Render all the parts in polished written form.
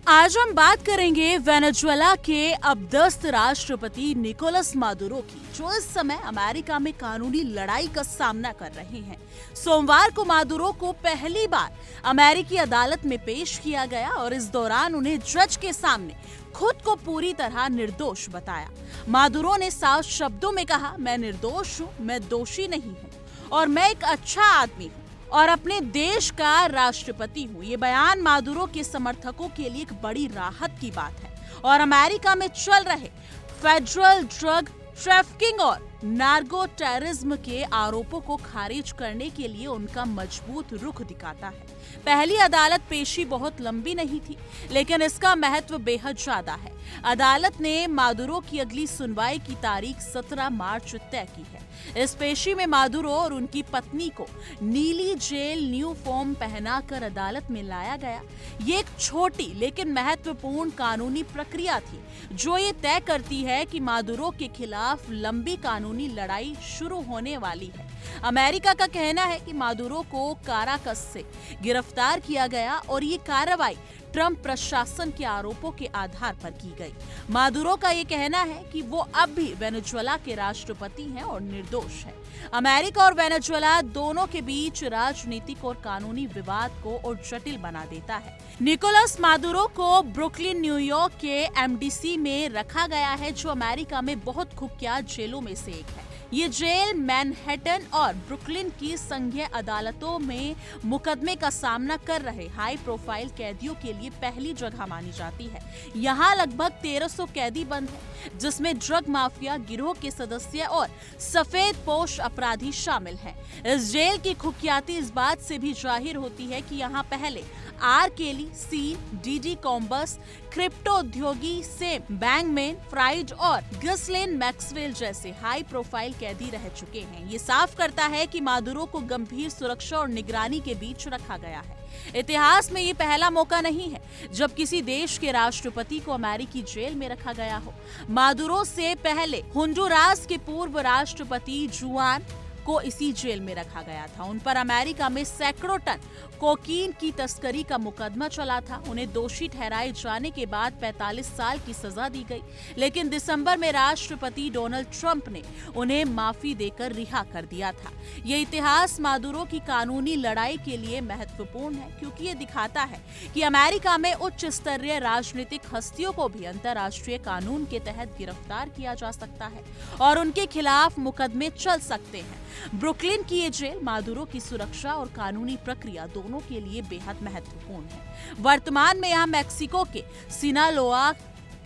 आज हम बात करेंगे वेनेजुएला के अपदस्थ राष्ट्रपति निकोलस मादुरो की, जो इस समय अमेरिका में कानूनी लड़ाई का सामना कर रहे हैं। सोमवार को मादुरो को पहली बार अमेरिकी अदालत में पेश किया गया और इस दौरान उन्हें जज के सामने खुद को पूरी तरह निर्दोष बताया। मादुरो ने साफ शब्दों में कहा, मैं निर्दोष हूँ, मैं दोषी नहीं हूँ और मैं एक अच्छा आदमी हूँ और अपने देश का राष्ट्रपति हूँ। ये बयान मादुरो के समर्थकों के लिए एक बड़ी राहत की बात है और अमेरिका में चल रहे फेडरल ड्रग ट्रैफिकिंग और नार्को टेररिज्म के आरोपों को खारिज करने के लिए उनका मजबूत रुख दिखाता है। पहली अदालत पेशी बहुत लंबी नहीं थी, लेकिन इसका महत्व बेहद ज्यादा है। अदालत ने मादुरो की अगली सुनवाई की तारीख 17 मार्च तय की है। इस पेशी में मादुरो और उनकी पत्नी को नीली जेल यूनिफॉर्म पहनाकर अदालत में लाया गया। ये एक छोटी लेकिन महत्वपूर्ण कानूनी प्रक्रिया थी, जो ये तय करती है कि मादुरो के खिलाफ लंबी कानूनी लड़ाई शुरू होने वाली है। अमेरिका का कहना है कि मादुरो को काराकस से गिरफ्तार किया गया और ये कार्रवाई ट्रंप प्रशासन के आरोपों के आधार पर की गई। मादुरो का ये कहना है कि वो अब भी वेनेजुएला के राष्ट्रपति हैं और निर्दोष हैं। अमेरिका और वेनेजुएला दोनों के बीच राजनीतिक और कानूनी विवाद को और जटिल बना देता है। निकोलस मादुरो को ब्रुकलिन, न्यूयॉर्क के एमडीसी में रखा गया है, जो अमेरिका में बहुत कुख्यात जेलों में से एक है। ये जेल मैनहट्टन और ब्रुकलिन की संघीय अदालतों में मुकदमे का सामना कर रहे हाई प्रोफाइल कैदियों के लिए पहली जगह मानी जाती है। यहाँ लगभग 1300 कैदी बंद हैं, जिसमें ड्रग माफिया गिरोह के सदस्य और सफेद पोश अपराधी शामिल हैं। इस जेल की कुख्याति इस बात से भी जाहिर होती है कि यहाँ पहले आर केली, सीन, डीडी कॉम्बस, क्रिप्टो उद्योगी सेम बैंकमैन फ्राइड और गिस्लेन मैक्सवेल जैसे हाई प्रोफाइल कैदी रह चुके हैं। ये साफ करता है कि मादुरो को गंभीर सुरक्षा और निगरानी के बीच रखा गया है। इतिहास में ये पहला मौका नहीं है जब किसी देश के राष्ट्रपति को अमेरिकी जेल में रखा गया हो। मादुरो से पहले होंडुरास के पूर्व राष्ट्रपति जुआन को इसी जेल में रखा गया था। उन पर अमेरिका में सैकड़ों टन कोकीन की तस्करी का मुकदमा चला था। उन्हें दोषी ठहराए जाने के बाद 45 साल की सजा दी गई, लेकिन दिसंबर में राष्ट्रपति डोनाल्ड ट्रंप ने उन्हें माफी देकर रिहा कर दिया था। ये इतिहास मादुरो की कानूनी लड़ाई के लिए महत्वपूर्ण है, क्योंकि ये दिखाता है कि अमेरिका में उच्च स्तरीय राजनीतिक हस्तियों को भी अंतर्राष्ट्रीय कानून के तहत गिरफ्तार किया जा सकता है और उनके खिलाफ मुकदमे चल सकते हैं। ब्रुकलिन की ये जेल मादुरो की सुरक्षा और कानूनी प्रक्रिया दोनों के लिए बेहद महत्वपूर्ण है। वर्तमान में यहाँ मैक्सिको के सिनालोआ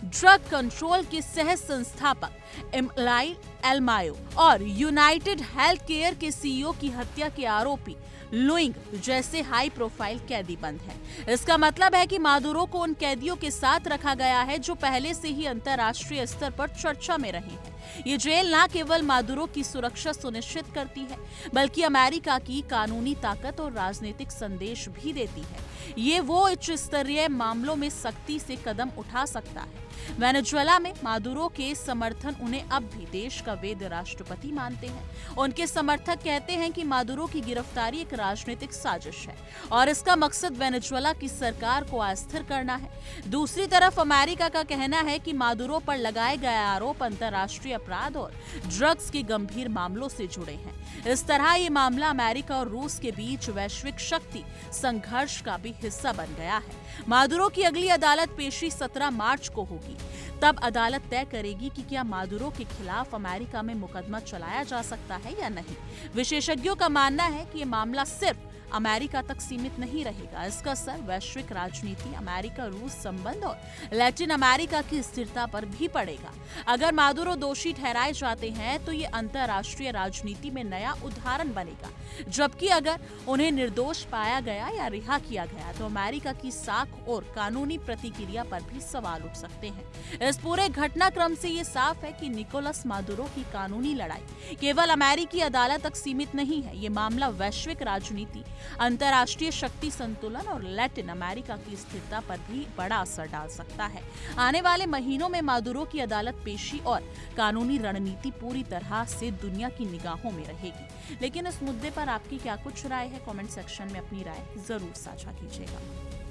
ड्रग कंट्रोल के सह संस्थापक एमलाई एलमायो और यूनाइटेड हेल्थ केयर के सीईओ की हत्या के आरोपी लुइंग जैसे हाई प्रोफाइल कैदी बंद हैं। इसका मतलब है कि मादुरो को उन कैदियों के साथ रखा गया है जो पहले से ही अंतर्राष्ट्रीय स्तर पर चर्चा में रहे हैं। ये जेल न केवल मादुरो की सुरक्षा सुनिश्चित करती है, बल्कि अमेरिका की कानूनी ताकत और राजनीतिक संदेश भी देती है। ये वो उच्च स्तरीय मामलों में सख्ती से कदम उठा सकता है। वेनेजुएला में मादुरो के समर्थन उन्हें अब भी देश का वैध राष्ट्रपति मानते हैं। उनके समर्थक कहते हैं कि मादुरो की गिरफ्तारी एक राजनीतिक साजिश है और इसका मकसद वेनेजुएला की सरकार को अस्थिर करना है। दूसरी तरफ अमेरिका का कहना है कि मादुरो पर लगाए गए आरोप अंतर्राष्ट्रीय अपराध और ड्रग्स के गंभीर मामलों से जुड़े हैं। इस तरह ये मामला अमेरिका और रूस के बीच वैश्विक शक्ति संघर्ष का भी हिस्सा बन गया है। मादुरो की अगली अदालत पेशी 17 मार्च को होगी। तब अदालत तय करेगी कि क्या मादुरो के खिलाफ अमेरिका में मुकदमा चलाया जा सकता है या नहीं। विशेषज्ञों का मानना है कि ये मामला सिर्फ अमेरिका तक सीमित नहीं रहेगा। इसका असर वैश्विक राजनीति, अमेरिका रूस संबंध और लैटिन अमेरिका की स्थिरता पर भी पड़ेगा। अगर मादुरो दोषी ठहराए जाते हैं तो ये अंतर्राष्ट्रीय राजनीति में नया उदाहरण बनेगा, जबकि अगर उन्हें निर्दोष पाया गया या रिहा किया गया तो अमेरिका की साख और कानूनी प्रतिक्रिया पर भी सवाल उठ सकते हैं। इस पूरे घटनाक्रम से ये साफ है कि निकोलस मादुरो की कानूनी लड़ाई केवल अमेरिकी अदालत तक सीमित नहीं है। ये मामला वैश्विक राजनीति, अंतर्राष्ट्रीय शक्ति संतुलन और लैटिन अमेरिका की स्थिरता पर भी बड़ा असर डाल सकता है। आने वाले महीनों में मादुरो की अदालत पेशी और कानूनी रणनीति पूरी तरह से दुनिया की निगाहों में रहेगी। लेकिन इस मुद्दे पर आपकी क्या कुछ राय है? कमेंट सेक्शन में अपनी राय जरूर साझा कीजिएगा।